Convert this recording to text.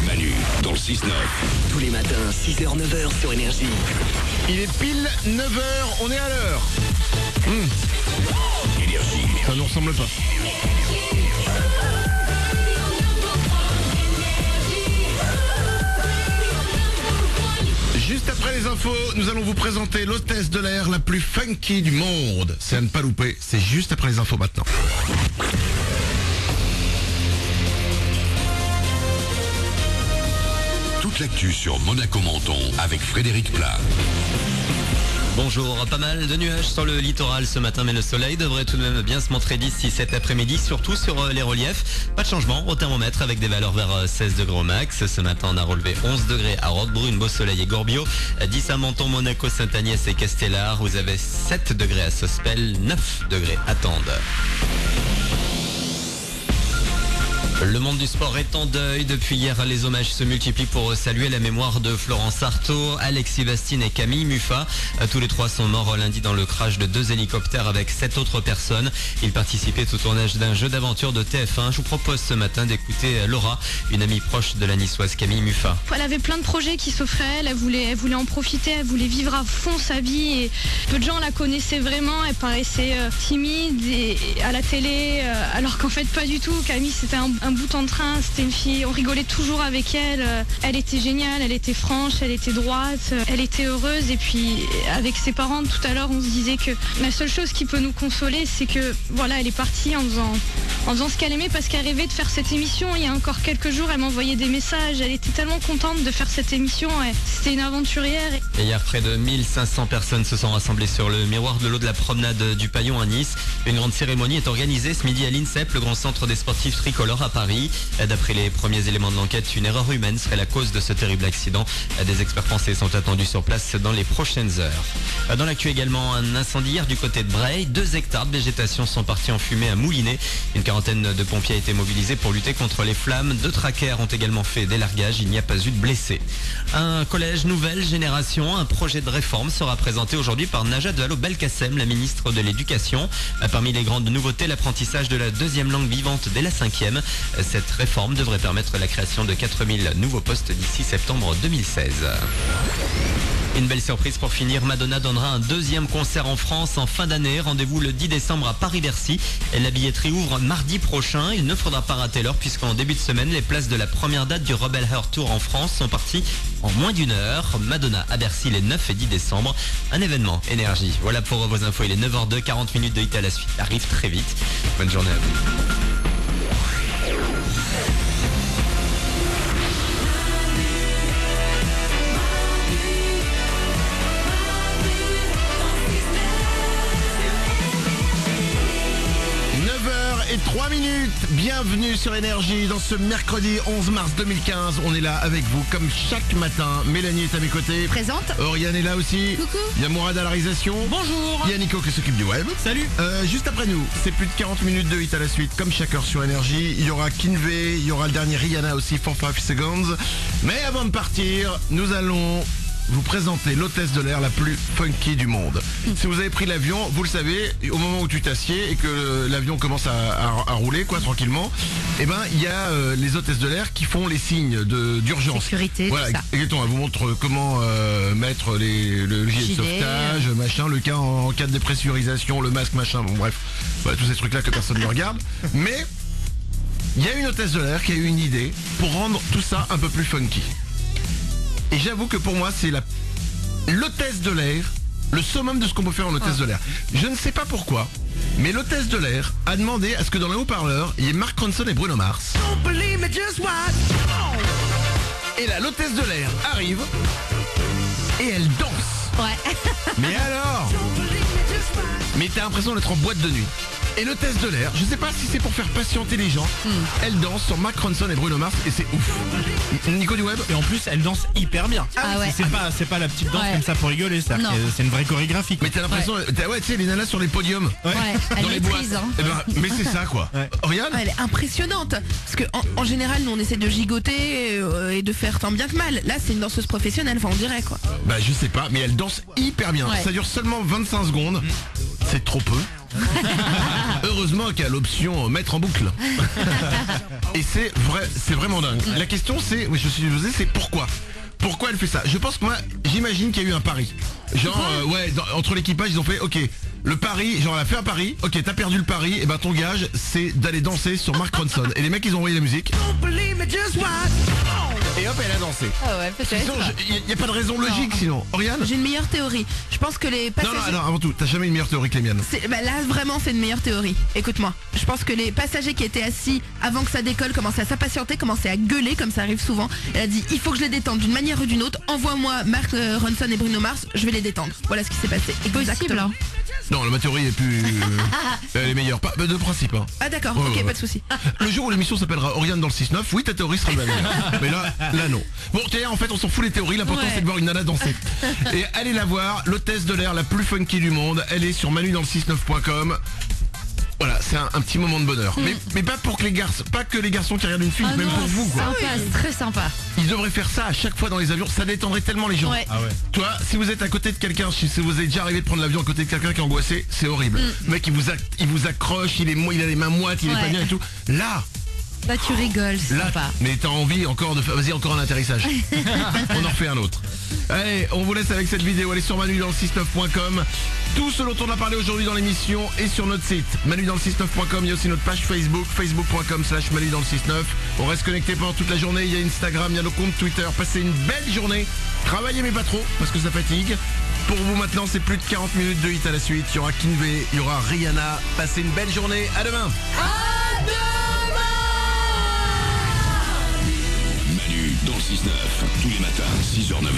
Manu, dans le 6-9. Tous les matins, 6h-9h sur Énergie. Il est pile 9h, on est à l'heure. Énergie. Ça ne nous ressemble pas. Juste après les infos, nous allons vous présenter l'hôtesse de l'air la plus funky du monde. C'est à ne pas louper, c'est juste après les infos maintenant. Toute l'actu sur Monaco-Menton avec Frédéric Plat. Bonjour, pas mal de nuages sur le littoral ce matin, mais le soleil devrait tout de même bien se montrer d'ici cet après-midi, surtout sur les reliefs. Pas de changement au thermomètre avec des valeurs vers 16 degrés au max. Ce matin, on a relevé 11 degrés à Roquebrune, Beausoleil et Gorbio, 10 à Menton, Monaco, Sainte-Agnès et Castellar. Vous avez 7 degrés à Sospel, 9 degrés à Tende. Le monde du sport est en deuil. Depuis hier, les hommages se multiplient pour saluer la mémoire de Florence Artaud, Alexis Bastine et Camille Muffat. Tous les trois sont morts lundi dans le crash de 2 hélicoptères avec 7 autres personnes. Ils participaient au tournage d'un jeu d'aventure de TF1. Je vous propose ce matin d'écouter Laura, une amie proche de la niçoise Camille Muffat. Elle avait plein de projets qui s'offraient à elle, elle voulait en profiter, elle voulait vivre à fond sa vie et peu de gens la connaissaient vraiment, elle paraissait timide et à la télé, alors qu'en fait pas du tout. Camille c'était un bout en train, c'était une fille, on rigolait toujours avec elle, elle était géniale, elle était franche, elle était droite, elle était heureuse et puis avec ses parents tout à l'heure on se disait que la seule chose qui peut nous consoler c'est que voilà elle est partie en faisant ce qu'elle aimait parce qu'elle rêvait de faire cette émission. Il y a encore quelques jours elle m'envoyait des messages, elle était tellement contente de faire cette émission, c'était une aventurière. Et hier près de 1500 personnes se sont rassemblées sur le miroir de l'eau de la promenade du Paillon à Nice. Une grande cérémonie est organisée ce midi à l'INSEP, le grand centre des sportifs tricolores à Paris. D'après les premiers éléments de l'enquête, une erreur humaine serait la cause de ce terrible accident. Des experts français sont attendus sur place dans les prochaines heures. Dans l'actu également, un incendie hier du côté de Breil. 2 hectares de végétation sont partis en fumée à Moulinet. Une quarantaine de pompiers a été mobilisés pour lutter contre les flammes. 2 traqueurs ont également fait des largages. Il n'y a pas eu de blessés. Un collège nouvelle génération, un projet de réforme sera présenté aujourd'hui par Najat Vallaud-Belkacem, la ministre de l'Éducation. Parmi les grandes nouveautés, l'apprentissage de la 2e langue vivante dès la 5e. Cette réforme devrait permettre la création de 4000 nouveaux postes d'ici septembre 2016. Une belle surprise pour finir, Madonna donnera un 2e concert en France en fin d'année. Rendez-vous le 10 décembre à Paris-Bercy. La billetterie ouvre mardi prochain. Il ne faudra pas rater l'heure puisqu'en début de semaine, les places de la première date du Rebel Heart Tour en France sont parties en moins d'1 heure. Madonna à Bercy les 9 et 10 décembre. Un événement énergie. Voilà pour vos infos. Il est 9h02, 40 minutes de hit à la suite. Arrive très vite. Bonne journée à vous. 3 minutes, bienvenue sur Énergie dans ce mercredi 11 mars 2015. On est là avec vous comme chaque matin. Mélanie est à mes côtés. Présente. Oriane est là aussi. Coucou. Il y a Mourad à la réalisation. Bonjour. Il y a Nico qui s'occupe du web. Salut. Juste après nous, c'est plus de 40 minutes de hit à la suite, comme chaque heure sur Énergie. Il y aura Kinvey, il y aura le dernier Rihanna aussi, for 5 seconds. Mais avant de partir, nous allons vous présenter l'hôtesse de l'air la plus funky du monde. Si vous avez pris l'avion, vous le savez, au moment où tu t'assieds et que l'avion commence à rouler quoi tranquillement, eh ben il y a les hôtesses de l'air qui font les signes d'urgence. Sécurité, voilà, tout ça. exactement. Elle vous montre comment mettre le gilet de sauvetage, machin, le cas en cas de dépressurisation, le masque, machin, bon bref, voilà, tous ces trucs là que personne ne regarde. Mais il y a une hôtesse de l'air qui a eu une idée pour rendre tout ça un peu plus funky. Et j'avoue que pour moi c'est l'hôtesse de l'air, le summum de ce qu'on peut faire en hôtesse de l'air. Je ne sais pas pourquoi, mais l'hôtesse de l'air a demandé à ce que dans les haut-parleurs, il y ait Mark Ronson et Bruno Mars. Et là, l'hôtesse de l'air arrive et elle danse. Ouais. Mais alors, mais t'as l'impression d'être en boîte de nuit. Et l'hôtesse de l'air, je sais pas si c'est pour faire patienter les gens, elle danse sur Mark Ronson et Bruno Mars et c'est ouf. Nico du web. Et en plus, elle danse hyper bien. Ah ouais. C'est pas la petite danse Ouais. comme ça pour rigoler, c'est une vraie chorégraphie. Mais t'as l'impression, ouais, tu sais, les nanas sur les podiums. Ouais, elle Dans les maîtrise. boîtes. Hein. Eh ben, mais c'est ça quoi. Ouais. Oriane. Elle est impressionnante parce que en général nous on essaie de gigoter et de faire tant bien que mal. Là c'est une danseuse professionnelle, enfin on dirait quoi. Bah je sais pas, mais elle danse hyper bien. Ouais. Ça dure seulement 25 secondes. c'est trop peu. Heureusement qu'il y a l'option mettre en boucle. Et c'est vraiment dingue. La question c'est, oui, je me suis posé, c'est pourquoi elle fait ça? Je pense que moi, j'imagine qu'il y a eu un pari. Genre, entre l'équipage, ils ont fait, ok, le pari, genre elle a fait un pari, ok, t'as perdu le pari, et ben ton gage, c'est d'aller danser sur Mark Ronson. Et les mecs, ils ont envoyé la musique. Et hop, elle a dansé. Ah ouais, peut-être. Il n'y a pas de raison logique sinon. Oriane? J'ai une meilleure théorie. Je pense que les passagers... Non, avant tout, t'as jamais une meilleure théorie que les miennes. Là, vraiment, c'est une meilleure théorie. Écoute-moi. Je pense que les passagers qui étaient assis avant que ça décolle commençaient à s'impatienter, commençaient à gueuler, comme ça arrive souvent. Elle a dit, il faut que je les détende d'une manière ou d'une autre. Envoie-moi Mark Ronson et Bruno Mars, je vais les détendre. Voilà ce qui s'est passé. Possible, hein. Non, ma théorie est plus... elle est meilleure. Pas de principe, hein. Ah d'accord, Ouais. pas de souci. Le jour où l'émission s'appellera Oriane dans le 6-9, oui, ta théorie sera la même. Mais là non. Bon, en fait, on s'en fout les théories, l'important c'est de voir une nana danser. Et allez la voir, l'hôtesse de l'air la plus funky du monde, elle est sur manudansle69.com. Voilà, c'est un petit moment de bonheur. Mais pas pour que les garçons, pas que les garçons qui regardent une fille, même pour vous, quoi. Sympa, c'est très sympa. Ils devraient faire ça à chaque fois dans les avions, ça détendrait tellement les gens. Ouais. Ah ouais. Toi, si vous êtes à côté de quelqu'un, si vous êtes déjà arrivé de prendre l'avion à côté de quelqu'un qui est angoissé, c'est horrible. Le mec, il vous accroche, il a les mains moites, il est pas bien et tout. Là, tu rigoles, c'est là, sympa. mais t'as envie encore de faire, vas-y, encore un atterrissage. On en refait un autre. Allez, on vous laisse avec cette vidéo, allez sur manudansle69.com. Tout ce dont on a parlé aujourd'hui dans l'émission est sur notre site manudansle69.com. Il y a aussi notre page Facebook, facebook.com/manudansle69. On reste connecté pendant toute la journée, il y a Instagram, il y a nos comptes Twitter. Passez une belle journée, travaillez mais pas trop, parce que ça fatigue. Pour vous maintenant, c'est plus de 40 minutes de hit à la suite. Il y aura Kinvey, il y aura Rihanna. Passez une belle journée, à demain. Manu dans le 6-9, tous les matins, 6h-9h.